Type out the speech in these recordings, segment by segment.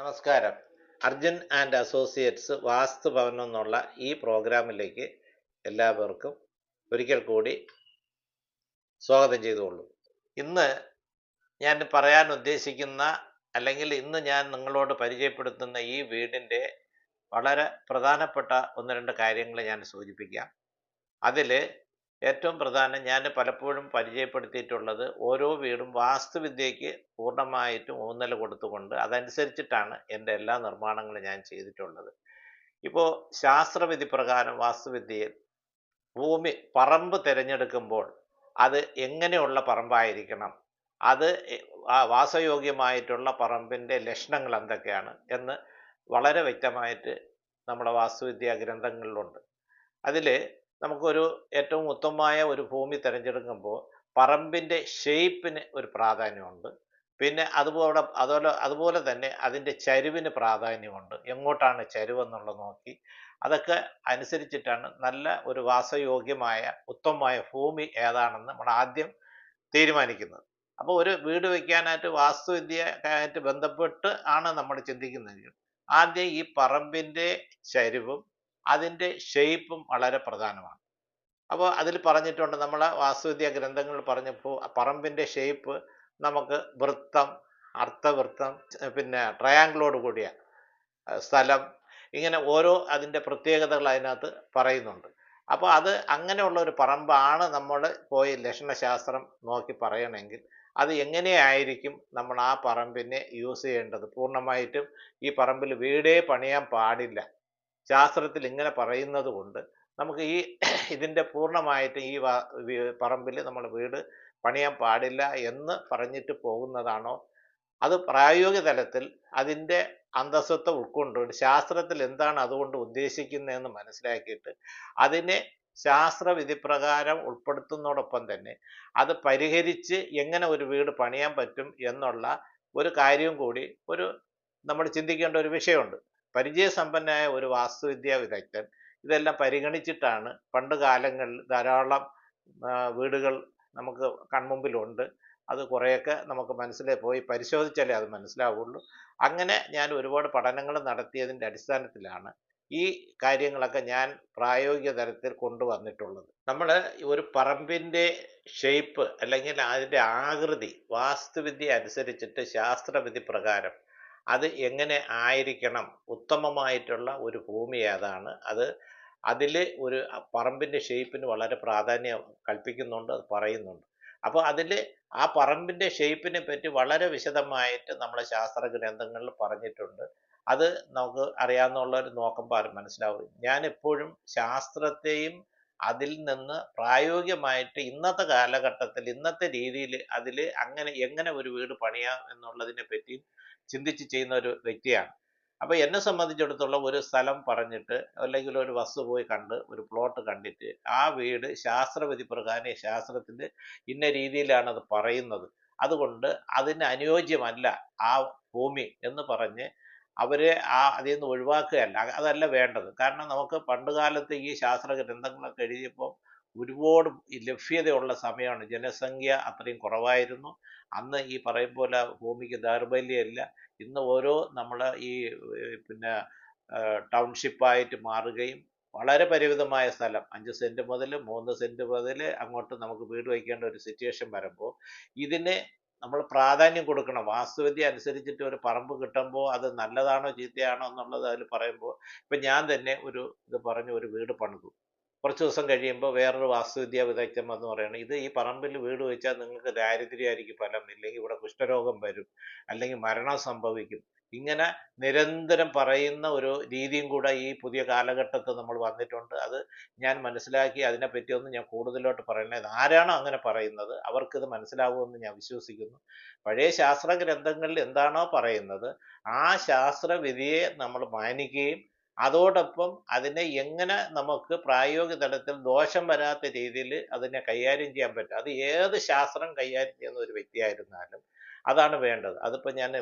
നമസ്കാരം. Arjun and associates വാസ്തുഭവനം എന്നുള്ള ഈ പ്രോഗ്രാമിലേക്ക് എല്ലാവർക്കും ഒരിക്കൽ കൂടി സ്വാഗതം ചെയ്തുകൊള്ളു. ഇന്ന് ഞാൻ പറയാൻ ഉദ്ദേശിക്കുന്ന അല്ലെങ്കിൽ ഇന്ന് ഞാൻ നിങ്ങളോട് പരിചയപ്പെടുത്തുന്ന ഈ വീടിൻ്റെ വളരെ പ്രധാനപ്പെട്ട ഒന്ന് രണ്ട് കാര്യങ്ങൾ ഞാൻ സൂചിപ്പിക്കാം. അതിൽ ഏറ്റവും പ്രധാനം ഞാൻ പലപ്പോഴും പരിചയപ്പെടുത്തിയിട്ടുള്ളത് ഓരോ വീടും വാസ്തുവിദ്യയ്ക്ക് പൂർണ്ണമായിട്ടും ഊന്നൽ കൊടുത്തുകൊണ്ട് അതനുസരിച്ചിട്ടാണ് എൻ്റെ എല്ലാ നിർമ്മാണങ്ങളും ഞാൻ ചെയ്തിട്ടുള്ളത്. ഇപ്പോൾ ശാസ്ത്രവിധി പ്രകാരം വാസ്തുവിദ്യയിൽ പറമ്പ് തിരഞ്ഞെടുക്കുമ്പോൾ അത് എങ്ങനെയുള്ള പറമ്പായിരിക്കണം, അത് വാസയോഗ്യമായിട്ടുള്ള പറമ്പിൻ്റെ ലക്ഷണങ്ങൾ എന്തൊക്കെയാണ് എന്ന് വളരെ വ്യക്തമായിട്ട് നമ്മുടെ വാസ്തുവിദ്യാ ഗ്രന്ഥങ്ങളിലുണ്ട്. അതിൽ നമുക്കൊരു ഏറ്റവും ഉത്തമമായ ഒരു ഭൂമി തിരഞ്ഞെടുക്കുമ്പോൾ പറമ്പിൻ്റെ ഷേപ്പിന് ഒരു പ്രാധാന്യമുണ്ട്. പിന്നെ അതുപോലെ തന്നെ അതിൻ്റെ ചരിവിന് പ്രാധാന്യമുണ്ട്. എങ്ങോട്ടാണ് ചരിവെന്നുള്ളത് നോക്കി അതൊക്കെ അനുസരിച്ചിട്ടാണ് നല്ല ഒരു വാസയോഗ്യമായ ഉത്തമമായ ഭൂമി ഏതാണെന്ന് നമ്മൾ ആദ്യം തീരുമാനിക്കുന്നത്. അപ്പോൾ ഒരു വീട് വയ്ക്കാനായിട്ട് വാസ്തുവിദ്യയായിട്ട് ബന്ധപ്പെട്ട് ആണ് നമ്മൾ ചിന്തിക്കുന്നതെങ്കിൽ ആദ്യം ഈ പറമ്പിൻ്റെ ചരിവും അതിൻ്റെ ഷേപ്പും വളരെ പ്രധാനമാണ്. അപ്പോൾ അതിൽ പറഞ്ഞിട്ടുണ്ട്, നമ്മളെ വാസ്തുവിദ്യാ ഗ്രന്ഥങ്ങളിൽ പറഞ്ഞപ്പോൾ പറമ്പിൻ്റെ ഷേപ്പ് നമുക്ക് വൃത്തം, അർത്ഥവൃത്തം, പിന്നെ ട്രയാങ്കിളോട് കൂടിയ സ്ഥലം, ഇങ്ങനെ ഓരോ അതിൻ്റെ പ്രത്യേകതകൾ അതിനകത്ത് പറയുന്നുണ്ട്. അപ്പോൾ അത് അങ്ങനെയുള്ള ഒരു പറമ്പാണ് നമ്മൾ പോയി ലക്ഷണശാസ്ത്രം നോക്കി പറയണമെങ്കിൽ അത് എങ്ങനെയായിരിക്കും നമ്മൾ ആ പറമ്പിനെ യൂസ് ചെയ്യേണ്ടത്. പൂർണ്ണമായിട്ടും ഈ പറമ്പിൽ വീടേ പണിയാൻ പാടില്ല, ശാസ്ത്രത്തിൽ ഇങ്ങനെ പറയുന്നത് കൊണ്ട് നമുക്ക് ഇതിൻ്റെ പൂർണ്ണമായിട്ട് പറമ്പിൽ നമ്മൾ വീട് പണിയാൻ പാടില്ല എന്ന് പറഞ്ഞിട്ട് പോകുന്നതാണോ, അത് പ്രായോഗിക തലത്തിൽ അതിൻ്റെ അന്തസ്സത്വം ഉൾക്കൊണ്ടുകൊണ്ട് ശാസ്ത്രത്തിൽ എന്താണ് അതുകൊണ്ട് ഉദ്ദേശിക്കുന്നതെന്ന് മനസ്സിലാക്കിയിട്ട് അതിനെ ശാസ്ത്രവിധി പ്രകാരം ഉൾപ്പെടുത്തുന്നതോടൊപ്പം തന്നെ അത് പരിഹരിച്ച് എങ്ങനെ ഒരു വീട് പണിയാൻ പറ്റും എന്നുള്ള ഒരു കാര്യവും കൂടി നമ്മൾ ചിന്തിക്കേണ്ട ഒരു വിഷയമുണ്ട്. പരിചയസമ്പന്നനായ ഒരു വാസ്തുവിദ്യാ വിദഗ്ധൻ ഇതെല്ലാം പരിഗണിച്ചിട്ടാണ് പണ്ട് കാലങ്ങളിൽ ധാരാളം വീടുകൾ നമുക്ക് കൺമുമ്പിലുണ്ട്. അത് കുറേയൊക്കെ നമുക്ക് പോയി പരിശോധിച്ചാലേ അത് മനസ്സിലാവുള്ളൂ. അങ്ങനെ ഞാൻ ഒരുപാട് പഠനങ്ങൾ നടത്തിയതിൻ്റെ അടിസ്ഥാനത്തിലാണ് ഈ കാര്യങ്ങളൊക്കെ ഞാൻ പ്രായോഗിക തലത്തിൽ കൊണ്ടുവന്നിട്ടുള്ളത്. നമ്മൾ ഒരു പറമ്പിൻ്റെ ഷേപ്പ് അല്ലെങ്കിൽ അതിൻ്റെ ആകൃതി വാസ്തുവിദ്യ അനുസരിച്ചിട്ട് ശാസ്ത്രവിധി പ്രകാരം അത് എങ്ങനെ ആയിരിക്കണം, ഉത്തമമായിട്ടുള്ള ഒരു ഭൂമി ഏതാണ്, അതിൽ ഒരു പറമ്പിൻ്റെ ഷേപ്പിന് വളരെ പ്രാധാന്യം കൽപ്പിക്കുന്നുണ്ട്, അത് പറയുന്നുണ്ട്. അപ്പോൾ അതിൽ ആ പറമ്പിൻ്റെ ഷേപ്പിനെ പറ്റി വളരെ വിശദമായിട്ട് നമ്മളെ ശാസ്ത്ര ഗ്രന്ഥങ്ങളിൽ പറഞ്ഞിട്ടുണ്ട്. അത് നമുക്ക് അറിയാവുന്നവർ നോക്കുമ്പോൾ മനസ്സിലാവും. ഞാൻ എപ്പോഴും ശാസ്ത്രത്തെയും അതിൽ നിന്ന് പ്രായോഗികമായിട്ട് ഇന്നത്തെ കാലഘട്ടത്തിൽ ഇന്നത്തെ രീതിയിൽ എങ്ങനെ ഒരു വീട് പണിയാം എന്നുള്ളതിനെ പറ്റി ചിന്തിച്ച് ചെയ്യുന്ന ഒരു വ്യക്തിയാണ്. അപ്പോൾ എന്നെ സംബന്ധിച്ചിടത്തോളം ഒരു സ്ഥലം പറഞ്ഞിട്ട് അല്ലെങ്കിൽ ഒരു വസ്തു പോയി കണ്ട് ഒരു പ്ലോട്ട് കണ്ടിട്ട് ആ വീട് ശാസ്ത്രവിധി പ്രകാരം ശാസ്ത്രത്തിൽ ഇന്ന രീതിയിലാണ് അത് പറയുന്നത്, അതുകൊണ്ട് അതിന് അനുയോജ്യമല്ല ആ ഭൂമി എന്ന് പറഞ്ഞ് അവരെ അതിൽ നിന്ന് ഒഴിവാക്കുകയല്ല, അതല്ല വേണ്ടത്. കാരണം നമുക്ക് പണ്ടുകാലത്ത് ഈ ശാസ്ത്ര ഗ്രന്ഥങ്ങളൊക്കെ എഴുതിയപ്പോൾ ഒരുപാട് ലഭ്യതയുള്ള സമയമാണ്, ജനസംഖ്യ അത്രയും കുറവായിരുന്നു. അന്ന് ഈ പറയും പോലെ ഭൂമിക്ക് ദൗർബല്യമില്ല. ഇന്ന് നമ്മൾ പിന്നെ ടൗൺഷിപ്പായിട്ട് മാറുകയും വളരെ പരിമിതമായ സ്ഥലം 5 സെൻറ്റ് മുതൽ 3 സെൻറ്റ് മുതൽ അങ്ങോട്ട് നമുക്ക് വീട് വയ്ക്കേണ്ട ഒരു സിറ്റുവേഷൻ വരുമ്പോൾ ഇതിന് നമ്മൾ പ്രാധാന്യം കൊടുക്കണം. വാസ്തുവിദ്യ അനുസരിച്ചിട്ട് ഒരു പറമ്പ് കിട്ടുമ്പോൾ അത് നല്ലതാണോ ചീത്തയാണോ എന്നുള്ളത് അതിൽ പറയുമ്പോൾ, ഇപ്പം ഞാൻ തന്നെ ഇത് പറഞ്ഞ് ഒരു വീട് പണിതു. കുറച്ച് ദിവസം കഴിയുമ്പോൾ വേറൊരു വാസ്തുവിദ്യാ വിദഗ്ധൻ എന്ന് പറയുന്നത്, ഈ പറമ്പിൽ വീട് വെച്ചാൽ നിങ്ങൾക്ക് ദാരിദ്ര്യമായിരിക്കും ഫലം, ഇല്ലെങ്കിൽ ഇവിടെ കുഷ്ഠരോഗം വരും, അല്ലെങ്കിൽ മരണം സംഭവിക്കും. ഇങ്ങനെ നിരന്തരം പറയുന്ന ഒരു രീതിയും കൂടെ ഈ പുതിയ കാലഘട്ടത്തിൽ നമ്മൾ വന്നിട്ടുണ്ട്. അത് ഞാൻ മനസ്സിലാക്കി അതിനെപ്പറ്റിയൊന്നും ഞാൻ കൂടുതലോട്ട് പറയുന്നത്, ആരാണോ അങ്ങനെ പറയുന്നത് അവർക്കിത് മനസ്സിലാവുമെന്ന് ഞാൻ വിശ്വസിക്കുന്നു. പഴയ ശാസ്ത്ര ഗ്രന്ഥങ്ങളിൽ എന്താണോ പറയുന്നത് ആ ശാസ്ത്രവിധിയെ നമ്മൾ മാനിക്കുകയും അതോടൊപ്പം അതിനെ എങ്ങനെ നമുക്ക് പ്രായോഗിക തലത്തിൽ ദോഷം വരാത്ത രീതിയിൽ അതിനെ കൈകാര്യം ചെയ്യാൻ പറ്റും, അത് ഏത് ശാസ്ത്രം കൈകാര്യം ചെയ്യുന്ന ഒരു വ്യക്തിയായിരുന്നാലും അതാണ് വേണ്ടത്. അതിപ്പോൾ ഞാൻ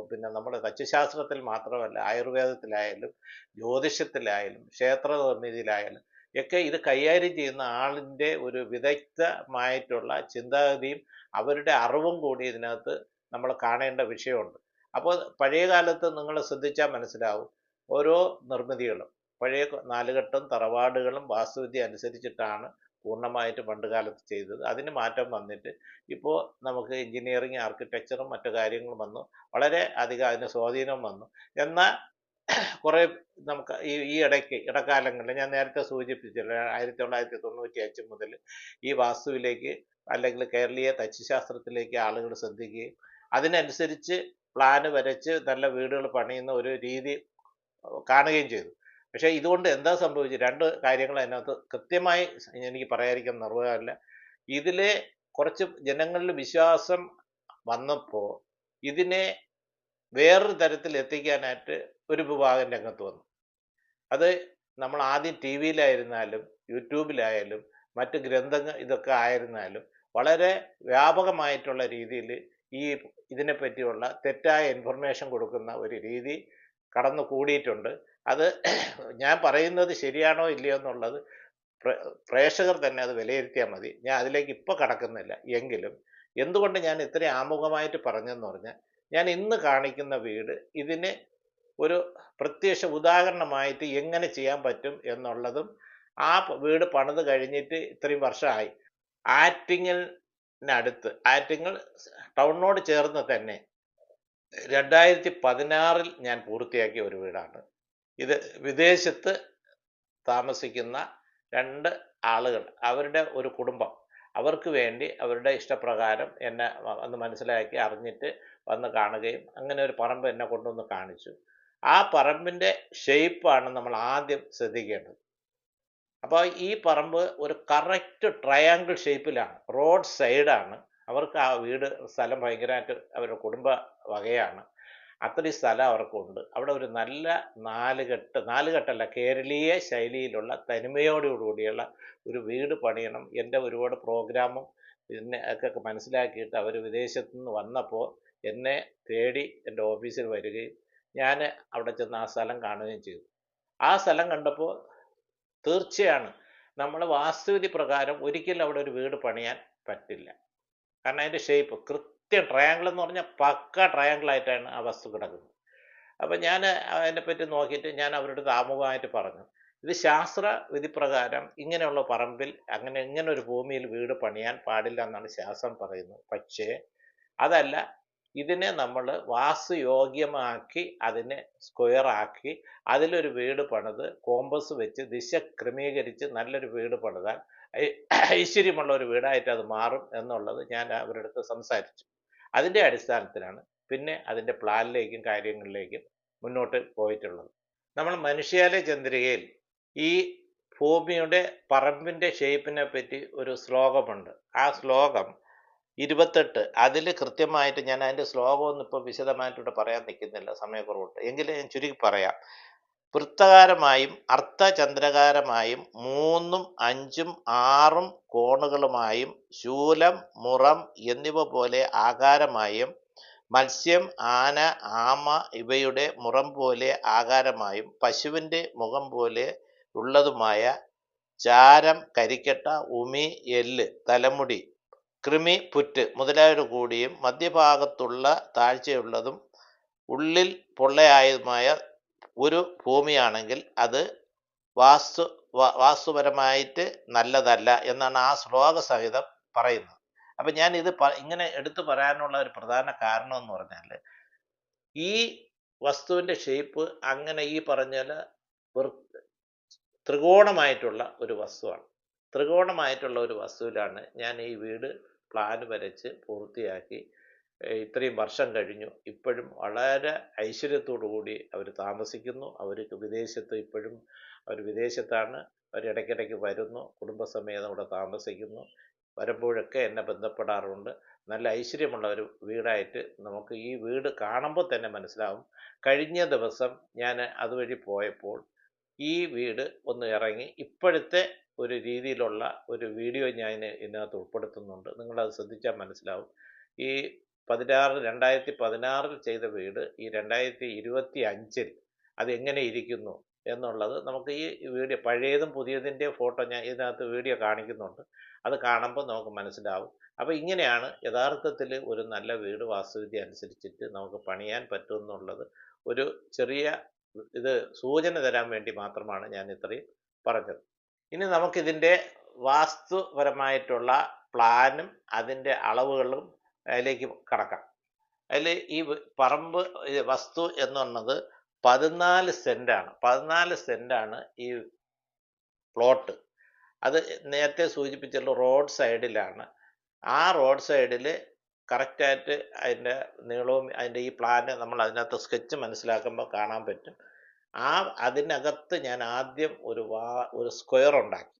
പിന്നെ നമ്മുടെ തച്ചുശാസ്ത്രത്തിൽ മാത്രമല്ല, ആയുർവേദത്തിലായാലും ജ്യോതിഷത്തിലായാലും ക്ഷേത്ര നിർമ്മിതിയിലായാലും ഒക്കെ ഇത് കൈകാര്യം ചെയ്യുന്ന ആളിൻ്റെ ഒരു വിദഗ്ധമായിട്ടുള്ള ചിന്താഗതിയും അവരുടെ അറിവും കൂടി ഇതിനകത്ത് നമ്മൾ കാണേണ്ട വിഷയമുണ്ട്. അപ്പോൾ പഴയ കാലത്ത് നിങ്ങൾ ശ്രദ്ധിച്ചാൽ മനസ്സിലാവും, ഓരോ നിർമ്മിതികളും പഴയ നാലുകെട്ടും തറവാടുകളും വാസ്തുവിദ്യ അനുസരിച്ചിട്ടാണ് പൂർണ്ണമായിട്ട് പണ്ട് കാലത്ത് ചെയ്തത്. അതിന് മാറ്റം വന്നിട്ട് ഇപ്പോൾ നമുക്ക് എഞ്ചിനീയറിങ്, ആർക്കിടെക്ചറും മറ്റു കാര്യങ്ങളും വന്നു, വളരെ അധികം അതിന് സ്വാധീനം വന്നു. എന്നാൽ കുറേ നമുക്ക് ഈ ഇടക്കാലങ്ങളിൽ ഞാൻ നേരത്തെ സൂചിപ്പിച്ചില്ല, 1995 മുതൽ ഈ വാസ്തുവിലേക്ക് അല്ലെങ്കിൽ കേരളീയ തച്ചുശാസ്ത്രത്തിലേക്ക് ആളുകൾ ശ്രദ്ധിക്കുകയും അതിനനുസരിച്ച് പ്ലാന് വരച്ച് നല്ല വീടുകൾ പണിയുന്ന ഒരു രീതി കാണുകയും ചെയ്തു. പക്ഷേ ഇതുകൊണ്ട് എന്താ സംഭവിച്ചത്? രണ്ട് കാര്യങ്ങൾ അതിനകത്ത് കൃത്യമായി എനിക്ക് പറയാതിരിക്കാൻ നിർവാഹമില്ല. ഇതിലെ കുറച്ച് ജനങ്ങളിൽ വിശ്വാസം വന്നപ്പോൾ ഇതിനെ വേറൊരു തരത്തിൽ എത്തിക്കാനായിട്ട് ഒരു വിഭാഗം രംഗത്ത് വന്നു. അത് നമ്മൾ ആദ്യം ടി വിയിലായിരുന്നാലും യൂട്യൂബിലായാലും മറ്റ് ഗ്രന്ഥങ്ങൾ ഇതൊക്കെ ആയിരുന്നാലും വളരെ വ്യാപകമായിട്ടുള്ള രീതിയിൽ ഈ ഇതിനെപ്പറ്റിയുള്ള തെറ്റായ ഇൻഫർമേഷൻ കൊടുക്കുന്ന ഒരു രീതി കടന്നു കൂടിയിട്ടുണ്ട്. അത് ഞാൻ പറയുന്നത് ശരിയാണോ ഇല്ലയോ എന്നുള്ളത് പ്രേക്ഷകർ തന്നെ അത് വിലയിരുത്തിയാൽ മതി. ഞാൻ അതിലേക്ക് ഇപ്പോൾ കടക്കുന്നില്ല. എങ്കിലും എന്തുകൊണ്ട് ഞാൻ ഇത്രയും ആമുഖമായിട്ട് പറഞ്ഞെന്ന് പറഞ്ഞാൽ, ഞാൻ ഇന്ന് കാണിക്കുന്ന വീട് ഇതിന് ഒരു പ്രത്യക്ഷ ഉദാഹരണമായിട്ട് എങ്ങനെ ചെയ്യാൻ പറ്റും എന്നുള്ളതും, ആ വീട് പണിത് കഴിഞ്ഞിട്ട് ഇത്രയും വർഷമായി, ആറ്റിങ്ങലിനടുത്ത്, ആറ്റിങ്ങൽ ടൗണിനോട് ചേർന്ന് തന്നെ 2016 ഞാൻ പൂർത്തിയാക്കിയ ഒരു വീടാണ് ഇത്. വിദേശത്ത് താമസിക്കുന്ന 2 ആളുകൾ, അവരുടെ ഒരു കുടുംബം, അവർക്ക് വേണ്ടി അവരുടെ ഇഷ്ടപ്രകാരം എന്നെ വന്ന് മനസ്സിലാക്കി അറിഞ്ഞിട്ട് വന്ന് കാണുകയും അങ്ങനെ ഒരു പറമ്പ് എന്നെ കൊണ്ടുവന്ന് കാണിച്ചു. ആ പറമ്പിൻ്റെ ഷേപ്പാണ് നമ്മൾ ആദ്യം ശ്രദ്ധിക്കേണ്ടത്. അപ്പോൾ ഈ പറമ്പ് ഒരു കറക്റ്റ് ട്രയാങ്കിൾ ഷേപ്പിലാണ്, റോഡ് സൈഡാണ്. അവർക്ക് ആ വീട് സ്ഥലം ഭയങ്കരമായിട്ട് അവരുടെ കുടുംബ വകയാണ്, അത്രയും സ്ഥലം അവർക്കുണ്ട്. അവിടെ ഒരു നല്ല നാലുകെട്ടല്ല, കേരളീയ ശൈലിയിലുള്ള തനിമയോടുകൂടിയുള്ള ഒരു വീട് പണിയണം. എൻ്റെ ഒരുപാട് പ്രോഗ്രാമും പിന്നെ ഒക്കെ മനസ്സിലാക്കിയിട്ട് അവർ വിദേശത്തു നിന്ന് വന്നപ്പോൾ എന്നെ തേടി എൻ്റെ ഓഫീസിൽ വരികയും ഞാൻ അവിടെ ചെന്ന് ആ സ്ഥലം കാണുകയും ചെയ്തു. ആ സ്ഥലം കണ്ടപ്പോൾ തീർച്ചയാണ് നമ്മൾ വാസ്തുവിധി പ്രകാരം ഒരിക്കലും അവിടെ ഒരു വീട് പണിയാൻ പറ്റില്ല. കാരണം അതിൻ്റെ ഷേപ്പ് കൃത്യം ട്രയാങ്കിൾ എന്ന് പറഞ്ഞാൽ പക്ക ട്രയാങ്കിളായിട്ടാണ് ആ വസ്തു കിടക്കുന്നത്. അപ്പം ഞാൻ അതിനെപ്പറ്റി നോക്കിയിട്ട് ഞാൻ അവരുടെ ആമുഖമായിട്ട് പറഞ്ഞു, ഇത് ശാസ്ത്ര വിധി പ്രകാരം ഇങ്ങനെയുള്ള പറമ്പിൽ ഇങ്ങനെ ഒരു ഭൂമിയിൽ വീട് പണിയാൻ പാടില്ല എന്നാണ് ശാസ്ത്രം പറയുന്നത്. പക്ഷേ അതല്ല, ഇതിനെ നമ്മൾ വാസ്തുയോഗ്യമാക്കി അതിനെ സ്ക്വയറാക്കി അതിലൊരു വീട് പണിത് കോമ്പസ് വെച്ച് ദിശ ക്രമീകരിച്ച് നല്ലൊരു വീട് പണിതാൽ ഐശ്വര്യമുള്ള ഒരു വീടായിട്ട് അത് മാറും എന്നുള്ളത് ഞാൻ അവരുടെ അടുത്ത് സംസാരിച്ചു. അതിൻ്റെ അടിസ്ഥാനത്തിലാണ് പിന്നെ അതിൻ്റെ പ്ലാനിലേക്കും കാര്യങ്ങളിലേക്കും മുന്നോട്ട് പോയിട്ടുള്ളത്. നമ്മൾ മനുഷ്യാലയ ചന്ദ്രികയിൽ ഈ ഭൂമിയുടെ പറമ്പിൻ്റെ ഷേപ്പിനെ പറ്റി ഒരു ശ്ലോകമുണ്ട്. ആ ശ്ലോകം 28, അതിൽ കൃത്യമായിട്ട്, ഞാൻ അതിൻ്റെ ശ്ലോകമൊന്നും ഇപ്പോൾ വിശദമായിട്ടിവിടെ പറയാൻ നിൽക്കുന്നില്ല, സമയക്കുറവുണ്ട്, എങ്കിലും ഞാൻ ചുരുക്കി പറയാം. വൃത്തകാരമായും അർദ്ധചന്ദ്രകാരമായും 3ഉം 5ഉം 6ഉം കോണുകളുമായും ശൂലം, മുറം എന്നിവ പോലെ ആകാരമായും മത്സ്യം, ആന, ആമ ഇവയുടെ മുറം പോലെ ആകാരമായും പശുവിൻ്റെ മുഖം പോലെ ഉള്ളതുമായ ചാരം, കരിക്കട്ട, ഉമി, എല്ല്, തലമുടി, കൃമി, പുറ്റ് മുതലായവ കൂടിയും മധ്യഭാഗത്തുള്ള താഴ്ചയുള്ളതും ഉള്ളിൽ പൊള്ളയായതുമായ ഒരു ഭൂമിയാണെങ്കിൽ അത് വാസ്തുപരമായിട്ട് നല്ലതല്ല എന്നാണ് ആ ശ്ലോക സഹിതം പറയുന്നത്. അപ്പം ഞാൻ ഇത് ഇങ്ങനെ എടുത്തു പറയാനുള്ള ഒരു പ്രധാന കാരണം എന്ന് പറഞ്ഞാൽ, ഈ വസ്തുവിൻ്റെ ഷേപ്പ് അങ്ങനെ ഈ പറഞ്ഞാൽ ത്രികോണമായിട്ടുള്ള ഒരു വസ്തുവാണ്. ത്രികോണമായിട്ടുള്ള ഒരു വസ്തുവിലാണ് ഞാൻ ഈ വീട് പ്ലാൻ വരച്ച് പൂർത്തിയാക്കി. ഇത്രയും വർഷം കഴിഞ്ഞു, ഇപ്പോഴും വളരെ ഐശ്വര്യത്തോടു കൂടി അവർ താമസിക്കുന്നു. അവർക്ക് വിദേശത്ത് ഇപ്പോഴും അവർ വിദേശത്താണ്. അവർ ഇടയ്ക്കിടയ്ക്ക് വരുന്നു, കുടുംബസമേതം ഇവിടെ താമസിക്കുന്നു. വരുമ്പോഴൊക്കെ എന്നെ ബന്ധപ്പെടാറുണ്ട്. നല്ല ഐശ്വര്യമുള്ള ഒരു വീടായിട്ട് നമുക്ക് ഈ വീട് കാണുമ്പോൾ തന്നെ മനസ്സിലാവും. കഴിഞ്ഞ ദിവസം ഞാൻ അതുവഴി പോയപ്പോൾ ഈ വീട് ഒന്ന് ഇറങ്ങി ഇപ്പോഴത്തെ ഒരു രീതിയിലുള്ള ഒരു വീഡിയോ ഞാൻ ഇതിനകത്ത് ഉൾപ്പെടുത്തുന്നുണ്ട്. നിങ്ങളത് ശ്രദ്ധിച്ചാൽ മനസ്സിലാവും. ഈ 2016 ചെയ്ത വീട് ഈ 2025 അത് എങ്ങനെ ഇരിക്കുന്നു, എന്നുള്ളത് നമുക്ക് ഈ വീഡിയോ പഴയതും പുതിയതിൻ്റെ ഫോട്ടോ ഞാൻ ഇതിനകത്ത് വീഡിയോ കാണിക്കുന്നുണ്ട്. അത് കാണുമ്പോൾ നമുക്ക് മനസ്സിലാവും. അപ്പോൾ ഇങ്ങനെയാണ് യഥാർത്ഥത്തിൽ ഒരു നല്ല വീട് വാസ്തുവിദ്യ അനുസരിച്ചിട്ട് നമുക്ക് പണിയാൻ പറ്റുമെന്നുള്ളത് ഒരു ചെറിയ ഇത് സൂചന തരാൻ വേണ്ടി മാത്രമാണ് ഞാൻ ഇത്രയും പറഞ്ഞത്. ഇനി നമുക്കിതിൻ്റെ വാസ്തുപരമായിട്ടുള്ള പ്ലാനും അതിൻ്റെ അളവുകളും അതിലേക്ക് കടക്കാം. അതിൽ ഈ പറമ്പ് വസ്തു എന്നുള്ളത് 14 സെൻറ്റാണ്. 14 സെൻറ്റാണ് ഈ പ്ലോട്ട്. അത് നേരത്തെ സൂചിപ്പിച്ചുള്ള റോഡ് സൈഡിലാണ്. ആ റോഡ് സൈഡിൽ കറക്റ്റായിട്ട് അതിൻ്റെ നീളവും അതിൻ്റെ ഈ പ്ലാന് നമ്മൾ അതിനകത്ത് സ്കെച്ച് മനസ്സിലാക്കുമ്പോൾ കാണാൻ പറ്റും. അതിനകത്ത് ഞാൻ ആദ്യം ഒരു സ്ക്വയർ ഉണ്ടാക്കി.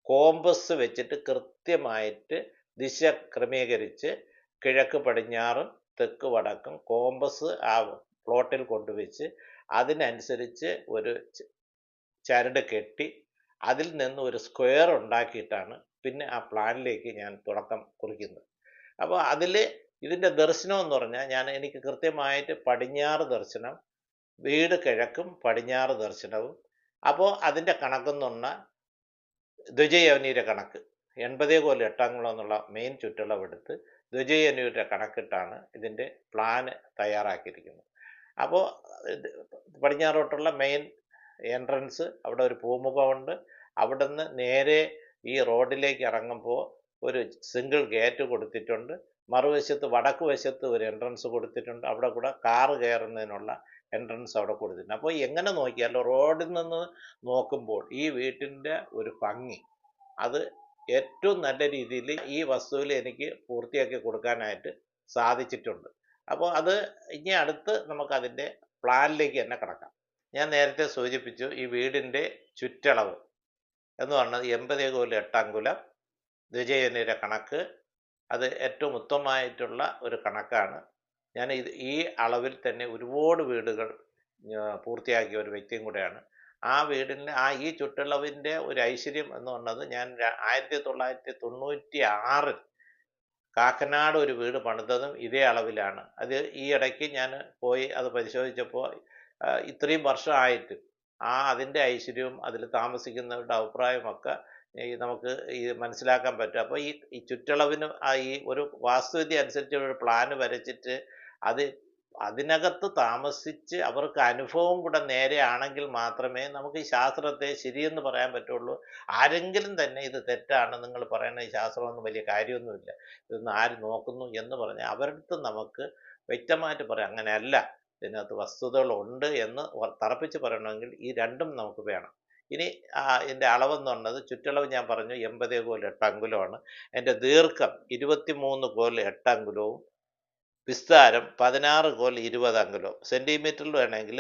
കോമ്പസ് വെച്ചിട്ട് കൃത്യമായിട്ട് ദിശ ക്രമീകരിച്ച് കിഴക്ക് പടിഞ്ഞാറും തെക്ക് വടക്കും കോമ്പസ് ആ പ്ലോട്ടിൽ കൊണ്ടുവച്ച് അതിനനുസരിച്ച് ഒരു ചരട് കെട്ടി അതിൽ നിന്ന് ഒരു സ്ക്വയർ ഉണ്ടാക്കിയിട്ടാണ് പിന്നെ ആ പ്ലാനിലേക്ക് ഞാൻ തുടക്കം കുറിക്കുന്നത്. അപ്പോൾ അതിൽ ഇതിൻ്റെ ദർശനം എന്ന് പറഞ്ഞാൽ എനിക്ക് കൃത്യമായിട്ട് പടിഞ്ഞാറ് ദർശനം, വീട് കിഴക്കും പടിഞ്ഞാറ് ദർശനവും. അപ്പോൾ അതിൻ്റെ കണക്കെന്ന് പറഞ്ഞാൽ ദ്വിജയോനിയുടെ കണക്ക് 80 കോൽ 8 അംഗുലം എന്നുള്ള മെയിൻ ചുറ്റളവെടുത്ത് ദ്വിജയോനിയുടെ കണക്കിട്ടാണ് ഇതിൻ്റെ പ്ലാന് തയ്യാറാക്കിയിരിക്കുന്നത്. അപ്പോൾ പടിഞ്ഞാറോട്ടുള്ള മെയിൻ എൻട്രൻസ്, അവിടെ ഒരു പൂമുഖമുണ്ട്. അവിടെ നിന്ന് നേരെ ഈ റോഡിലേക്ക് ഇറങ്ങുമ്പോൾ ഒരു സിംഗിൾ ഗേറ്റ് കൊടുത്തിട്ടുണ്ട്. മറുവശത്ത് വടക്ക് വശത്ത് ഒരു എൻട്രൻസ് കൊടുത്തിട്ടുണ്ട്. അവിടെ കൂടെ കാറ് കയറുന്നതിനുള്ള എൻട്രൻസ് അവിടെ കൊടുത്തിട്ടുണ്ട്. അപ്പോൾ എങ്ങനെ നോക്കിയാലും റോഡിൽ നിന്ന് നോക്കുമ്പോൾ ഈ വീട്ടിൻ്റെ ഒരു ഭംഗി അത് ഏറ്റവും നല്ല രീതിയിൽ ഈ വസ്തുവിൽ എനിക്ക് പൂർത്തിയാക്കി കൊടുക്കാനായിട്ട് സാധിച്ചിട്ടുണ്ട്. അപ്പോൾ അത് ഇനി അടുത്ത് നമുക്കതിൻ്റെ പ്ലാനിലേക്ക് തന്നെ കിടക്കാം. ഞാൻ നേരത്തെ സൂചിപ്പിച്ചു ഈ വീടിൻ്റെ ചുറ്റളവ് എന്ന് പറഞ്ഞത് 80 കോൽ 8 അംഗുലം ദ്വിജയോനിയുടെ കണക്ക്. അത് ഏറ്റവും ഉത്തമമായിട്ടുള്ള ഒരു കണക്കാണ്. ഞാൻ ഈ അളവിൽ തന്നെ ഒരുപാട് വീടുകൾ പൂർത്തിയാക്കിയ ഒരു വ്യക്തിയും കൂടെയാണ്. ആ വീടിൻ്റെ ഈ ചുറ്റളവിൻ്റെ ഒരു ഐശ്വര്യം എന്ന് പറഞ്ഞത് ഞാൻ 1996 കാക്കനാട് ഒരു വീട് പണിതതും ഇതേ അളവിലാണ്. അത് ഈ ഇടയ്ക്ക് ഞാൻ പോയി അത് പരിശോധിച്ചപ്പോൾ ഇത്രയും വർഷമായിട്ട് അതിൻ്റെ ഐശ്വര്യവും അതിൽ താമസിക്കുന്നവരുടെ അഭിപ്രായമൊക്കെ നമുക്ക് മനസ്സിലാക്കാൻ പറ്റും. അപ്പോൾ ഈ ചുറ്റളവിന് ഈ ഒരു വാസ്തുവിദ്യ അനുസരിച്ച് ഒരു പ്ലാന് വരച്ചിട്ട് അതിനകത്ത് താമസിച്ച് അവർക്ക് അനുഭവം കൂടെ നേരെയാണെങ്കിൽ മാത്രമേ നമുക്ക് ഈ ശാസ്ത്രത്തെ ശരിയെന്ന് പറയാൻ പറ്റുള്ളൂ. ആരെങ്കിലും തന്നെ ഇത് തെറ്റാണ്, നിങ്ങൾ പറയുന്ന ഈ ശാസ്ത്രമൊന്നും വലിയ കാര്യമൊന്നുമില്ല, ഇതൊന്നും ആര് നോക്കുന്നു എന്ന് പറഞ്ഞാൽ അവരുടെ അടുത്ത് നമുക്ക് വ്യക്തമായിട്ട് പറയാം അങ്ങനെയല്ല, ഇതിനകത്ത് വസ്തുതകളുണ്ട് എന്ന് തറപ്പിച്ച് പറയണമെങ്കിൽ ഈ രണ്ടും നമുക്ക് വേണം. ഇനി ഇതിൻ്റെ അളവെന്ന് പറഞ്ഞത് ചുറ്റളവ് ഞാൻ പറഞ്ഞു 80 കോൽ 8 അംഗുലമാണ്. എൻ്റെ ദീർഘം 23 കോൽ 8 അംഗുലവും വിസ്താരം 16 കോൽ 20 അംഗുലവും. സെൻറ്റിമീറ്ററിൽ വേണമെങ്കിൽ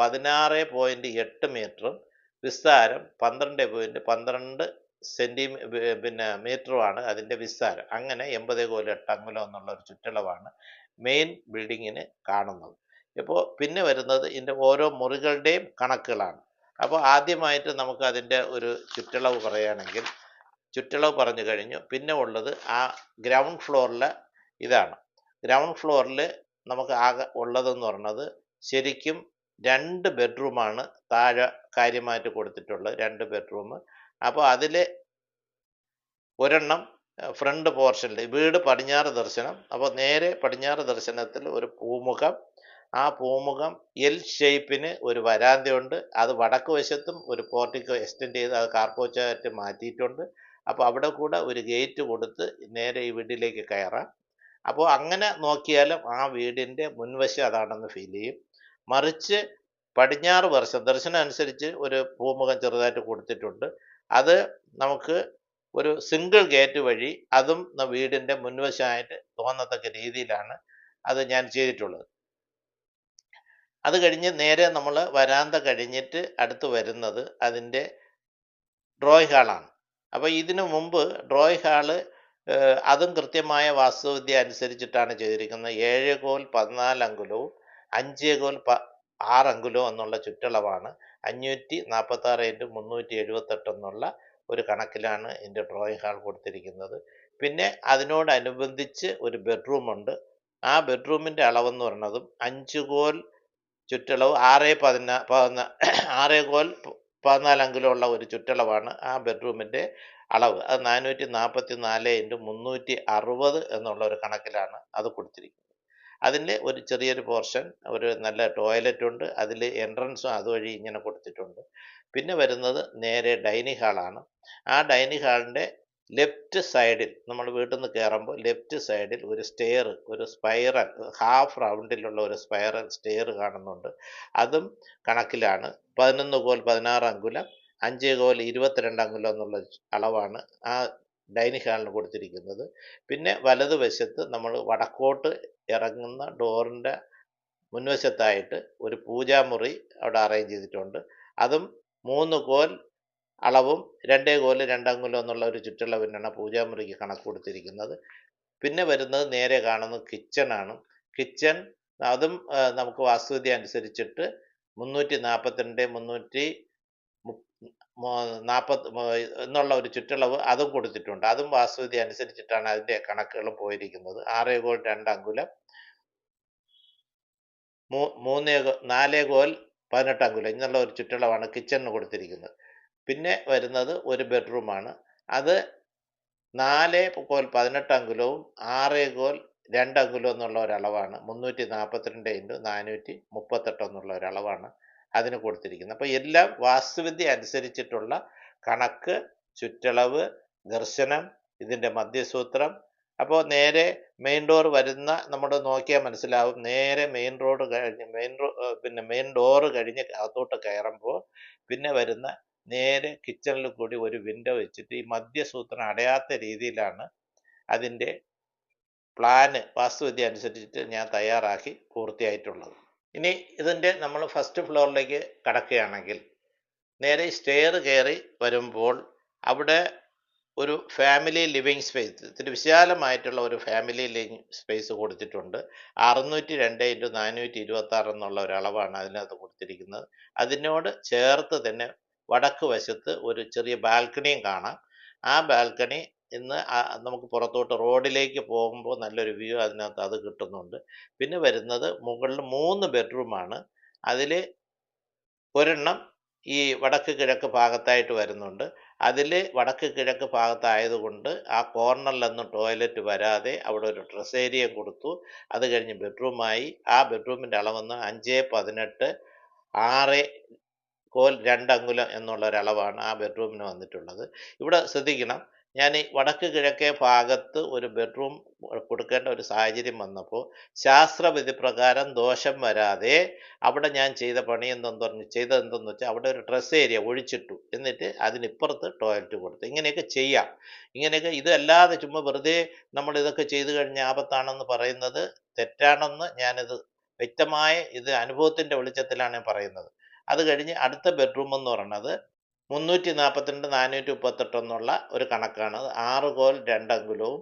16.8 മീറ്ററും വിസ്താരം 12.12 മീറ്ററുമാണ് അതിൻ്റെ വിസ്താരം. അങ്ങനെ 80 കോൽ 8 അംഗുലം എന്നുള്ള ഒരു ചുറ്റളവാണ് മെയിൻ ബിൽഡിങ്ങിന് കാണുന്നത്. ഇപ്പോൾ പിന്നെ വരുന്നത് ഇതിൻ്റെ ഓരോ മുറികളുടെയും കണക്കുകളാണ്. അപ്പോൾ ആദ്യമായിട്ട് നമുക്ക് അതിൻ്റെ ഒരു ചുറ്റളവ് പറയുകയാണെങ്കിൽ ചുറ്റളവ് പറഞ്ഞു കഴിഞ്ഞു. പിന്നെ ഉള്ളത് ഗ്രൗണ്ട് ഫ്ലോറിൽ ഇതാണ്. ഗ്രൗണ്ട് ഫ്ലോറിൽ നമുക്ക് ആകെ ഉള്ളതെന്ന് പറഞ്ഞത് ശരിക്കും 2 ബെഡ്റൂമാണ് താഴെ കാര്യമായിട്ട് കൊടുത്തിട്ടുള്ളത്, 2 ബെഡ്റൂം. അപ്പോൾ അതിൽ ഒരെണ്ണം ഫ്രണ്ട് പോർഷനിൽ വീട് പടിഞ്ഞാറ് ദർശനം. അപ്പോൾ നേരെ പടിഞ്ഞാറ് ദർശനത്തിൽ ഒരു പൂമുഖം. ആ പൂമുഖം എൽ ഷേപ്പിന് ഒരു വരാന്തയുണ്ട്. അത് വടക്ക് വശത്തും ഒരു പോർട്ടിക്കോ എക്സ്റ്റെൻഡ് ചെയ്ത് അത് കാർപോച്ചായിട്ട് മാറ്റിയിട്ടുണ്ട്. അപ്പോൾ അവിടെ കൂടെ ഒരു ഗേറ്റ് കൊടുത്ത് നേരെ ഈ വീട്ടിലേക്ക് കയറാം. അപ്പോൾ അങ്ങനെ നോക്കിയാലും ആ വീടിൻ്റെ മുൻവശം അതാണെന്ന് ഫീൽ ചെയ്യും. മറിച്ച് പടിഞ്ഞാറ് ദർശനം അനുസരിച്ച് ഒരു പൂമുഖം ചെറുതായിട്ട് കൊടുത്തിട്ടുണ്ട്. അത് നമുക്ക് ഒരു സിംഗിൾ ഗേറ്റ് വഴി അതും വീടിൻ്റെ മുൻവശമായിട്ട് തോന്നത്തക്ക രീതിയിലാണ് അത് ഞാൻ ചെയ്തിട്ടുള്ളത്. അത് കഴിഞ്ഞ് നേരെ നമ്മൾ വരാന്ത കഴിഞ്ഞിട്ട് അടുത്ത് വരുന്നത് അതിൻ്റെ ഡ്രോയിങ് ഹാളാണ്. അപ്പോൾ ഇതിനു മുമ്പ് ഡ്രോയിങ് ഹാള് അതും കൃത്യമായ വാസ്തുവിദ്യ അനുസരിച്ചിട്ടാണ് ചെയ്തിരിക്കുന്നത്. 7 കോൽ 14 അംഗുലവും 5 കോൽ 6 അംഗുലവും എന്നുള്ള ചുറ്റളവാണ്. 546x378 എന്നുള്ള ഒരു കണക്കിലാണ് ഇതിൻ്റെ ഡ്രോയിങ് ഹാൾ കൊടുത്തിരിക്കുന്നത്. പിന്നെ അതിനോടനുബന്ധിച്ച് ഒരു ബെഡ്റൂമുണ്ട്. ആ ബെഡ്റൂമിൻ്റെ അളവെന്ന് പറയുന്നതും 5 കോൽ ചുറ്റളവ് 6 കോൽ 14 അங்குലമുള്ള ഒരു ചുറ്റളവാണ് ആ ബെഡ്റൂമിൻ്റെ അളവ്. അത് 444 × 360 എന്നുള്ള ഒരു കണക്കിലാണ് അത് കൊടുത്തിരിക്കുന്നത്. അതിൽ ഒരു ചെറിയൊരു പോർഷൻ ഒരു നല്ല ടോയ്ലറ്റ് ഉണ്ട്, അതിൽ എൻട്രൻസും അതുവഴി ഇങ്ങനെ കൊടുത്തിട്ടുണ്ട്. പിന്നെ വരുന്നത് നേരെ ഡൈനിങ് ഹാളാണ്. ആ ഡൈനിങ് ഹാളിൻ്റെ ലെഫ്റ്റ് സൈഡിൽ നമ്മൾ വീട്ടിൽ നിന്ന് കയറുമ്പോൾ ലെഫ്റ്റ് സൈഡിൽ ഒരു സ്റ്റെയർ, ഒരു സ്പൈറൽ ഹാഫ് റൗണ്ടിലുള്ള ഒരു സ്പൈറൽ സ്റ്റെയർ കാണുന്നുണ്ട്. അതും കണക്കിലാണ്. 11 കോൽ 16 അങ്കുലം, 5 കോൽ 22 അങ്കുലം എന്നുള്ള അളവാണ് ആ ഡൈനിങ് ഹാളിന് കൊടുത്തിരിക്കുന്നത്. പിന്നെ വലതുവശത്ത് നമ്മൾ വടക്കോട്ട് ഇറങ്ങുന്ന ഡോറിൻ്റെ മുൻവശത്തായിട്ട് ഒരു പൂജാമുറി അവിടെ അറേഞ്ച് ചെയ്തിട്ടുണ്ട്. അതും 3 കോൽ അളവും 2 കോൽ 2 അങ്കുലം എന്നുള്ള ഒരു ചുറ്റളവിനാണ് പൂജാമുറിക്ക് കണക്ക് കൊടുത്തിരിക്കുന്നത്. പിന്നെ വരുന്നത് നേരെ കാണുന്നത് കിച്ചണാണ്. കിച്ചൺ അതും നമുക്ക് വാസ്തുവിദ്യ അനുസരിച്ചിട്ട് 342 340 എന്നുള്ള ഒരു ചുറ്റളവ് അതും കൊടുത്തിട്ടുണ്ട്. അതും വാസ്തുവിദ്യ അനുസരിച്ചിട്ടാണ് അതിൻ്റെ കണക്കുകൾ പോയിരിക്കുന്നത്. 6 കോൽ 2 അങ്കുലം, 4 കോൽ 18 അങ്കുലം എന്നുള്ള ഒരു ചുറ്റളവാണ് കിച്ചണിന് കൊടുത്തിരിക്കുന്നത്. പിന്നെ വരുന്നത് ഒരു ബെഡ്റൂമാണ്. അത് 4 കോൽ 18 അങ്കുലവും 6 കോൽ 2 അങ്കുലം എന്നുള്ള ഒരളവാണ്. 342 × 438 എന്നുള്ള ഒരളവാണ് അതിന് കൊടുത്തിരിക്കുന്നത്. അപ്പോൾ എല്ലാം വാസ്തുവിദ്യ അനുസരിച്ചിട്ടുള്ള കണക്ക്, ചുറ്റളവ്, ദർശനം, ഇതിൻ്റെ മധ്യസൂത്രം. അപ്പോൾ നേരെ മെയിൻ ഡോർ വരുന്ന നമ്മൾ നോക്കിയാൽ മനസ്സിലാവും. നേരെ മെയിൻ റോഡ് കഴിഞ്ഞ് മെയിൻ ഡോറ് കഴിഞ്ഞ് അകത്തോട്ട് കയറുമ്പോൾ പിന്നെ വരുന്ന നേരെ കിച്ചണിൽ കൂടി ഒരു വിൻഡോ വെച്ചിട്ട് ഈ മധ്യസൂത്രം അടയാത്ത രീതിയിലാണ് അതിൻ്റെ പ്ലാന് വാസ്തുവിദ്യ അനുസരിച്ചിട്ട് ഞാൻ തയ്യാറാക്കി പൂർത്തിയായിട്ടുള്ളത്. ഇനി ഇതിൻ്റെ നമ്മൾ ഫസ്റ്റ് ഫ്ലോറിലേക്ക് കടക്കുകയാണെങ്കിൽ നേരെ സ്റ്റെയർ കയറി വരുമ്പോൾ അവിടെ ഒരു ഫാമിലി ലിവിങ് സ്പേസ്, ഇത്തിരി വിശാലമായിട്ടുള്ള ഒരു ഫാമിലി ലിവിങ് സ്പേസ് കൊടുത്തിട്ടുണ്ട്. 602 × 426 എന്നുള്ള ഒരളവാണ് അതിനകത്ത് കൊടുത്തിരിക്കുന്നത്. അതിനോട് ചേർത്ത് തന്നെ വടക്ക് വശത്ത് ഒരു ചെറിയ ബാൽക്കണിയും കാണാം. ആ ബാൽക്കണി ഇന്ന് നമുക്ക് പുറത്തോട്ട് റോഡിലേക്ക് പോകുമ്പോൾ നല്ലൊരു വ്യൂ അതിനകത്ത് അത് കിട്ടുന്നുണ്ട്. പിന്നെ വരുന്നത് മുകളിൽ 3 ബെഡ്റൂമാണ്. അതിൽ ഒരെണ്ണം ഈ വടക്ക് കിഴക്ക് ഭാഗത്തായിട്ട് വരുന്നുണ്ട്. അതിൽ വടക്ക് കിഴക്ക് ഭാഗത്തായതുകൊണ്ട് ആ കോർണറിലൊന്നും ടോയ്ലറ്റ് വരാതെ അവിടെ ഒരു ഡ്രസ് ഏരിയ കൊടുത്തു. അത് കഴിഞ്ഞ് ബെഡ്റൂമായി. ആ ബെഡ്റൂമിൻ്റെ അളവെന്ന് 5×18 6 കോൽ 2 അങ്കുലം എന്നുള്ള ഒരളവാണ് ആ ബെഡ്റൂമിന് വന്നിട്ടുള്ളത്. ഇവിടെ ശ്രദ്ധിക്കണം, ഞാൻ ഈ വടക്ക് കിഴക്കേ ഭാഗത്ത് ഒരു ബെഡ്റൂം കൊടുക്കേണ്ട ഒരു സാഹചര്യം വന്നപ്പോൾ ശാസ്ത്രവിധി പ്രകാരം ദോഷം വരാതെ അവിടെ ഞാൻ ചെയ്തതെന്തെന്ന് വെച്ചാൽ അവിടെ ഒരു ഡ്രസ് ഏരിയ ഒഴിച്ചിട്ടു. എന്നിട്ട് അതിനിപ്പുറത്ത് ടോയ്ലറ്റ് കൊടുത്തു. ഇങ്ങനെയൊക്കെ ചെയ്യാം. ഇങ്ങനെയൊക്കെ ഇതല്ലാതെ ചുമ്മാ വെറുതെ നമ്മൾ ഇതൊക്കെ ചെയ്തു കഴിഞ്ഞ ആപത്താണെന്ന് പറയുന്നത് തെറ്റാണെന്ന് ഞാനിത് വ്യക്തമായ ഇത് അനുഭവത്തിൻ്റെ വെളിച്ചത്തിലാണ് ഞാൻ പറയുന്നത്. അത് കഴിഞ്ഞ് അടുത്ത ബെഡ്റൂം എന്ന് പറയുന്നത് 342 438 എന്നുള്ള ഒരു കണക്കാണ്. 6 കോൽ 2 അങ്കുലവും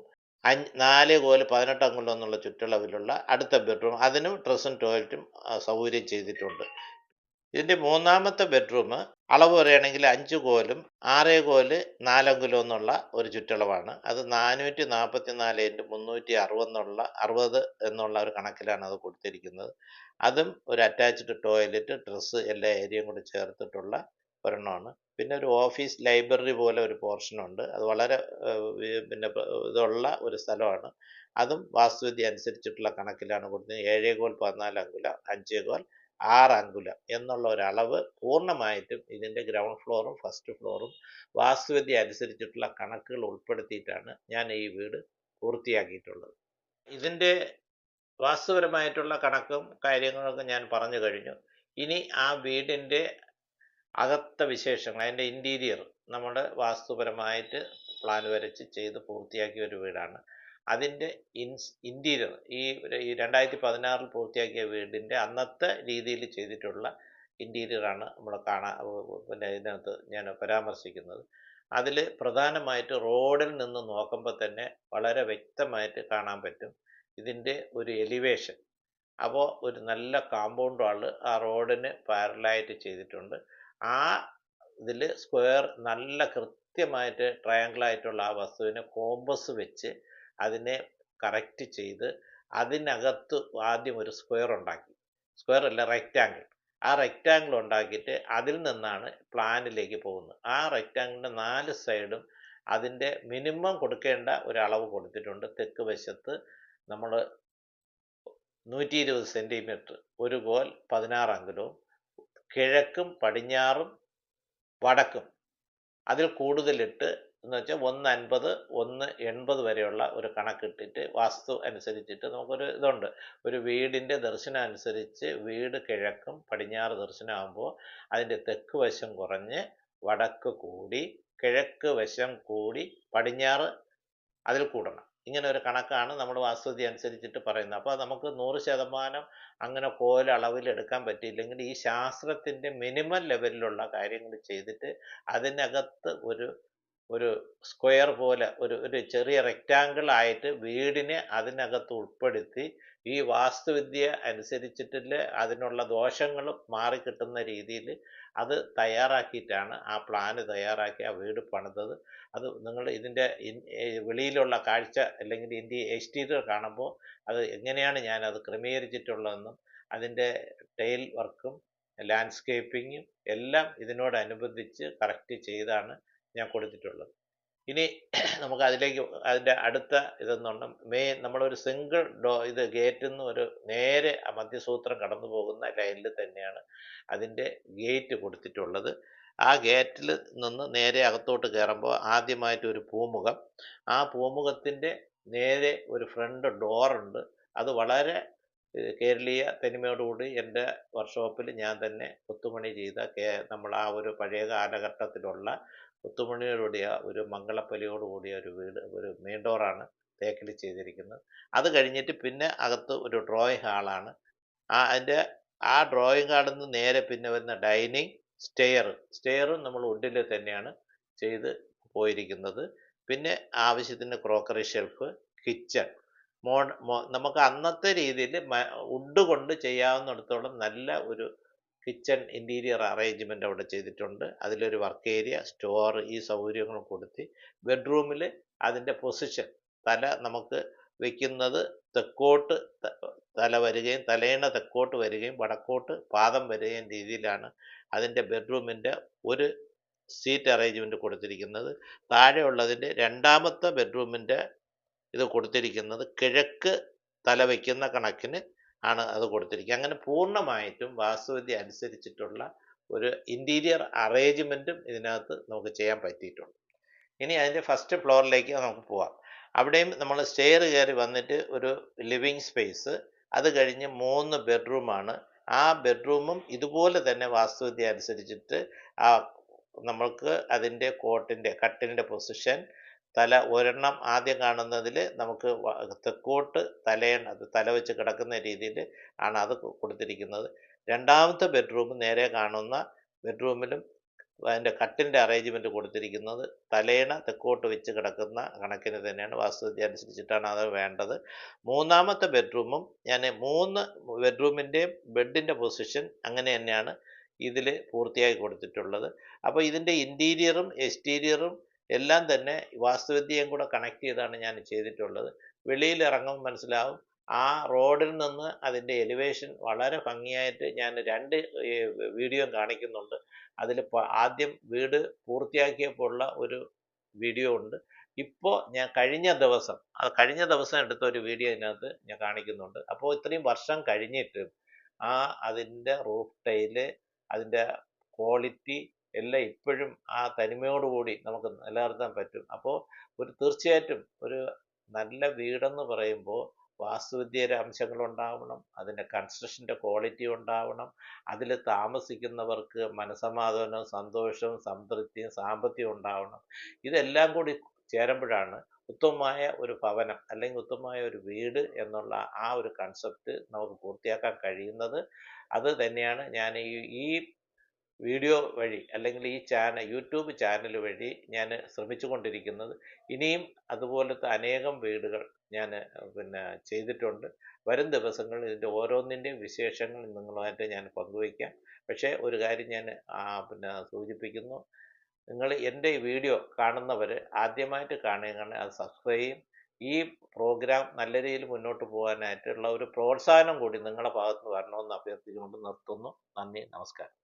4 കോൽ 18 അങ്കുലം എന്നുള്ള ചുറ്റളവിലുള്ള അടുത്ത ബെഡ്റൂം. അതിനും ഡ്രസ്സും ടോയ്ലറ്റും സൗകര്യം ചെയ്തിട്ടുണ്ട്. ഇതിൻ്റെ മൂന്നാമത്തെ ബെഡ്റൂം അളവ് പറയുകയാണെങ്കിൽ 5 കോലും 6 കോല് 4 അങ്കുലം എന്നുള്ള ഒരു ചുറ്റളവാണ്. അത് 444 × 360 എന്നുള്ള ഒരു കണക്കിലാണ് അത് കൊടുത്തിരിക്കുന്നത്. അതും ഒരു അറ്റാച്ച്ഡ് ടോയ്ലറ്റ്, ഡ്രസ്സ് എല്ലാ ഏരിയയും കൂടി ചേർത്തിട്ടുള്ള ഒരെണ്ണമാണ്. പിന്നെ ഒരു ഓഫീസ് ലൈബ്രറി പോലെ ഒരു പോർഷനുണ്ട്. അത് വളരെ ഇതുള്ള ഒരു സ്ഥലമാണ്. അതും വാസ്തുവിദ്യ അനുസരിച്ചിട്ടുള്ള കണക്കിലാണ് കൊടുത്തത്. 7 കോൽ 14 അങ്കുലം, 5 കോൽ 6 അങ്കുലം എന്നുള്ള ഒരളവ് പൂർണ്ണമായിട്ടും ഇതിൻ്റെ ഗ്രൗണ്ട് ഫ്ലോറും ഫസ്റ്റ് ഫ്ലോറും വാസ്തുവിദ്യ അനുസരിച്ചിട്ടുള്ള കണക്കുകൾ ഉൾപ്പെടുത്തിയിട്ടാണ് ഞാൻ ഈ വീട് പൂർത്തിയാക്കിയിട്ടുള്ളത്. ഇതിൻ്റെ വാസ്തുപരമായിട്ടുള്ള കണക്കും കാര്യങ്ങളൊക്കെ ഞാൻ പറഞ്ഞു കഴിഞ്ഞു. ഇനി ആ വീടിൻ്റെ അകത്തെ വിശേഷങ്ങൾ, അതിൻ്റെ ഇൻറ്റീരിയർ നമ്മൾ വാസ്തുപരമായിട്ട് പ്ലാൻ വരച്ച് ചെയ്ത് പൂർത്തിയാക്കിയ ഒരു വീടാണ്. അതിൻ്റെ ഇൻറ്റീരിയർ ഈ 2016 പൂർത്തിയാക്കിയ വീടിൻ്റെ അന്നത്തെ രീതിയിൽ ചെയ്തിട്ടുള്ള ഇൻറ്റീരിയറാണ് നമ്മൾ ഇതിനകത്ത് ഞാൻ പരാമർശിക്കുന്നത്. അതിൽ പ്രധാനമായിട്ട് റോഡിൽ നിന്ന് നോക്കുമ്പോൾ തന്നെ വളരെ വ്യക്തമായിട്ട് കാണാൻ പറ്റും ഇതിൻ്റെ ഒരു എലിവേഷൻ. അപ്പോൾ ഒരു നല്ല കാമ്പൗണ്ട് വാൾ ആ റോഡിന് പാരലായിട്ട് ചെയ്തിട്ടുണ്ട്. ആ ഇതിൽ സ്ക്വയർ നല്ല കൃത്യമായിട്ട് ട്രയാങ്കിളായിട്ടുള്ള ആ വസ്തുവിനെ കോമ്പസ് വെച്ച് അതിനെ കറക്റ്റ് ചെയ്ത് അതിനകത്ത് ആദ്യം ഒരു സ്ക്വയർ ഉണ്ടാക്കി. സ്ക്വയർ അല്ല, റെക്റ്റാങ്കിൾ. ആ റെക്റ്റാങ്കിൾ ഉണ്ടാക്കിയിട്ട് അതിൽ നിന്നാണ് പ്ലാനിലേക്ക് പോകുന്നത്. ആ റെക്റ്റാങ്കിളിൻ്റെ 4 സൈഡും അതിൻ്റെ മിനിമം കൊടുക്കേണ്ട ഒരളവ് കൊടുത്തിട്ടുണ്ട്. തെക്ക് വശത്ത് നമ്മൾ 120 സെൻറ്റിമീറ്റർ, ഒരു കോൽ 16 അங்குലവും, കിഴക്കും പടിഞ്ഞാറും വടക്കും അതിൽ കൂടുതലിട്ട് എന്ന് വെച്ചാൽ 150 180 വരെയുള്ള ഒരു കണക്കിട്ടിട്ട് വാസ്തു അനുസരിച്ചിട്ട് നമുക്കൊരു ഇതുണ്ട്. ഒരു വീടിൻ്റെ ദർശനം അനുസരിച്ച് വീട് കിഴക്കും പടിഞ്ഞാറ് ദർശനമാകുമ്പോൾ അതിൻ്റെ തെക്ക് വശം കുറഞ്ഞ് വടക്ക് കൂടി, കിഴക്ക് വശം കൂടി, പടിഞ്ഞാറ് അതിൽ കൂടണം. ഇങ്ങനെ ഒരു കണക്കാണ് നമ്മൾ വാസ്തുവിദ്യ അനുസരിച്ചിട്ട് പറയുന്നത്. അപ്പോൾ നമുക്ക് 100% അങ്ങനെ കോലളവിൽ എടുക്കാൻ പറ്റിയില്ലെങ്കിൽ ഈ ശാസ്ത്രത്തിൻ്റെ മിനിമം ലെവലിലുള്ള കാര്യങ്ങൾ ചെയ്തിട്ട് അതിനകത്ത് ഒരു ഒരു സ്ക്വയർ പോലെ ഒരു ചെറിയ റെക്റ്റാങ്കിൾ ആയിട്ട് വീടിനെ അതിനകത്ത് ഉൾപ്പെടുത്തി ഈ വാസ്തുവിദ്യ അനുസരിച്ചിട്ടുള്ള അതിനുള്ള ദോഷങ്ങളും മാറിക്കിട്ടുന്ന രീതിയിൽ അത് തയ്യാറാക്കിയിട്ടാണ് ആ പ്ലാന് തയ്യാറാക്കി ആ വീട് പണിതത്. അത് നിങ്ങൾ ഇതിൻ്റെ വെളിയിലുള്ള കാഴ്ച അല്ലെങ്കിൽ ഇതിൻ്റെ എക്സ്റ്റീരിയർ കാണുമ്പോൾ അത് എങ്ങനെയാണ് ഞാനത് ക്രമീകരിച്ചിട്ടുള്ളതെന്നും അതിൻ്റെ ടൈൽ വർക്കും ലാൻഡ്സ്കേപ്പിങ്ങും എല്ലാം ഇതിനോടനുബന്ധിച്ച് കറക്റ്റ് ചെയ്താണ് ഞാൻ കൊടുത്തിട്ടുള്ളത്. ഇനി നമുക്ക് അതിലേക്ക് അതിൻ്റെ അടുത്ത ഇതെന്നുണ്ട് നമ്മളൊരു സിംഗിൾ ഇത് ഗേറ്റിൽ നിന്ന് ഒരു നേരെ മധ്യസൂത്രം കടന്നു പോകുന്ന ലൈനിൽ തന്നെയാണ് അതിൻ്റെ ഗേറ്റ് കൊടുത്തിട്ടുള്ളത്. ആ ഗേറ്റിൽ നിന്ന് നേരെ അകത്തോട്ട് കയറുമ്പോൾ ആദ്യമായിട്ട് ഒരു പൂമുഖം, ആ പൂമുഖത്തിൻ്റെ നേരെ ഒരു ഫ്രണ്ട് ഡോറുണ്ട്. അത് വളരെ കേരളീയ തനിമയോടുകൂടി എൻ്റെ വർക്ക്ഷോപ്പിൽ ഞാൻ തന്നെ കൊത്തുപണി ചെയ്ത നമ്മൾ ആ ഒരു പഴയ കാലഘട്ടത്തിലുള്ള കൊത്തുപണിയോടുകൂടിയ ഒരു മംഗളപ്പലിയോടുകൂടിയ ഒരു വീട്, ഒരു മെയിൻ ഡോറാണ് തേക്കിൽ ചെയ്തിരിക്കുന്നത്. അത് കഴിഞ്ഞിട്ട് പിന്നെ അകത്ത് ഒരു ഡ്രോയിങ് ഹാളാണ്. അതിൻ്റെ ആ ഡ്രോയിങ് ഹാളിൽ നിന്ന് നേരെ പിന്നെ വരുന്ന ഡൈനിങ്, സ്റ്റെയറും നമ്മൾ വുഡിൽ തന്നെയാണ് ചെയ്ത് പോയിരിക്കുന്നത്. പിന്നെ ആവശ്യത്തിന് ക്രോക്കറി ഷെൽഫ്, കിച്ചൺ നമുക്ക് അന്നത്തെ രീതിയിൽ വുഡ് കൊണ്ട് ചെയ്യാവുന്നിടത്തോളം നല്ല ഒരു കിച്ചൺ ഇൻറ്റീരിയർ അറേഞ്ച്മെൻ്റ് അവിടെ ചെയ്തിട്ടുണ്ട്. അതിലൊരു വർക്ക് ഏരിയ, സ്റ്റോർ, ഈ സൗകര്യങ്ങളും കൊടുത്ത് ബെഡ്റൂമിൽ അതിൻ്റെ പൊസിഷൻ നമുക്ക് വെക്കുന്നത് തെക്കോട്ട് തല വരികയും തലയിണ തെക്കോട്ട് വരികയും വടക്കോട്ട് പാദം വരികയും രീതിയിലാണ് അതിൻ്റെ ബെഡ്റൂമിൻ്റെ ഒരു സീറ്റ് അറേഞ്ച്മെൻറ്റ് കൊടുത്തിരിക്കുന്നത്. താഴെയുള്ളതിൻ്റെ രണ്ടാമത്തെ ബെഡ്റൂമിൻ്റെ ഇത് കൊടുത്തിരിക്കുന്നത് കിഴക്ക് തല വയ്ക്കുന്ന കണക്കിന് ആണ് അത് കൊടുത്തിരിക്കുക. അങ്ങനെ പൂർണ്ണമായിട്ടും വാസ്തുവിദ്യ അനുസരിച്ചിട്ടുള്ള ഒരു ഇൻറ്റീരിയർ അറേഞ്ച്മെൻറ്റും ഇതിനകത്ത് നമുക്ക് ചെയ്യാൻ പറ്റിയിട്ടുണ്ട്. ഇനി അതിൻ്റെ ഫസ്റ്റ് ഫ്ലോറിലേക്ക് നമുക്ക് പോവാം. അവിടെയും നമ്മൾ സ്റ്റെയർ കയറി വന്നിട്ട് ഒരു ലിവിങ് സ്പേസ്, അത് കഴിഞ്ഞ് 3 ബെഡ്റൂമാണ്. ആ ബെഡ്റൂമും ഇതുപോലെ തന്നെ വാസ്തുവിദ്യ അനുസരിച്ചിട്ട് നമ്മൾക്ക് അതിൻ്റെ കട്ടിലിൻ്റെ പൊസിഷൻ, ഒരെണ്ണം ആദ്യം കാണുന്നതിൽ നമുക്ക് തെക്കോട്ട് തല വെച്ച് കിടക്കുന്ന രീതിയിൽ ആണ് അത് കൊടുത്തിരിക്കുന്നത്. രണ്ടാമത്തെ ബെഡ്റൂം നേരെ കാണുന്ന ബെഡ്റൂമിലും അതിൻ്റെ കട്ടിലിൻ്റെ അറേഞ്ച്മെൻറ്റ് കൊടുത്തിരിക്കുന്നത് തലയിണ തെക്കോട്ട് വെച്ച് കിടക്കുന്ന കണക്കിന് തന്നെയാണ്, വാസ്തുവിദ്യ അനുസരിച്ചിട്ടാണ് അത് വേണ്ടത്. മൂന്നാമത്തെ ബെഡ്റൂമും ഞാൻ 3 ബെഡ്റൂമിൻ്റെയും ബെഡിൻ്റെ പൊസിഷൻ അങ്ങനെ തന്നെയാണ് ഇതിൽ പൂർത്തിയാക്കി കൊടുത്തിട്ടുള്ളത്. അപ്പോൾ ഇതിൻ്റെ ഇൻറ്റീരിയറും എക്സ്റ്റീരിയറും എല്ലാം തന്നെ വാസ്തുവിദ്യയും കൂടെ കണക്ട് ചെയ്താണ് ഞാൻ ചെയ്തിട്ടുള്ളത്. വെളിയിൽ ഇറങ്ങുമ്പോൾ മനസ്സിലാവും ആ റോഡിൽ നിന്ന് അതിൻ്റെ എലിവേഷൻ വളരെ ഭംഗിയായിട്ട് ഞാൻ 2 വീഡിയോ കാണിക്കുന്നുണ്ട്. അതിൽ ആദ്യം വീട് പൂർത്തിയാക്കിയപ്പോൾ ഉള്ള ഒരു വീഡിയോ ഉണ്ട്. ഇപ്പോൾ ഞാൻ കഴിഞ്ഞ ദിവസം എടുത്ത ഒരു വീഡിയോ ഇതിനകത്ത് ഞാൻ കാണിക്കുന്നുണ്ട്. അപ്പോൾ ഇത്രയും വർഷം കഴിഞ്ഞിട്ട് അതിൻ്റെ റൂഫ് ടൈല്, അതിൻ്റെ ക്വാളിറ്റി എല്ലാം ഇപ്പോഴും ആ തനിമയോടുകൂടി നമുക്ക് നിലനിർത്താൻ പറ്റും. അപ്പോൾ തീർച്ചയായിട്ടും ഒരു നല്ല വീടെന്ന് പറയുമ്പോൾ വാസ്തുവിദ്യയുടെ അംശങ്ങളുണ്ടാവണം, അതിൻ്റെ കൺസ്ട്രക്ഷൻ്റെ ക്വാളിറ്റി ഉണ്ടാവണം, അതിൽ താമസിക്കുന്നവർക്ക് മനസ്സമാധാനവും സന്തോഷവും സംതൃപ്തിയും സാമ്പത്തികവും ഉണ്ടാവണം. ഇതെല്ലാം കൂടി ചേരുമ്പോഴാണ് ഉത്തമമായ ഒരു ഭവനം അല്ലെങ്കിൽ ഉത്തമമായ ഒരു വീട് എന്നുള്ള ആ ഒരു കൺസെപ്റ്റ് നമുക്ക് പൂർത്തിയാക്കാൻ കഴിയുന്നത്. അത് തന്നെയാണ് ഞാൻ ഈ വീഡിയോ വഴി അല്ലെങ്കിൽ ഈ യൂട്യൂബ് ചാനൽ വഴി ഞാൻ ശ്രമിച്ചുകൊണ്ടിരിക്കുന്നത്. ഇനിയും അതുപോലത്തെ അനേകം വീടുകൾ ഞാൻ ചെയ്തിട്ടുണ്ട്. വരും ദിവസങ്ങളിൽ ഇതിൻ്റെ ഓരോന്നിൻ്റെയും വിശേഷങ്ങൾ നിങ്ങളുമായിട്ട് ഞാൻ പങ്കുവയ്ക്കാം. പക്ഷേ ഒരു കാര്യം ഞാൻ സൂചിപ്പിക്കുന്നു, നിങ്ങൾ എൻ്റെ ഈ വീഡിയോ കാണുന്നവർ ആദ്യമായിട്ട് കാണുകയാണെങ്കിൽ അത് സബ്സ്ക്രൈബ് ചെയ്യും, ഈ പ്രോഗ്രാം നല്ല രീതിയിൽ മുന്നോട്ട് പോകാനായിട്ടുള്ള ഒരു പ്രോത്സാഹനം കൂടി നിങ്ങളുടെ ഭാഗത്ത് നിന്ന് വരണമെന്ന് അഭ്യർത്ഥിച്ചുകൊണ്ട് നിർത്തുന്നു. നന്ദി, നമസ്കാരം.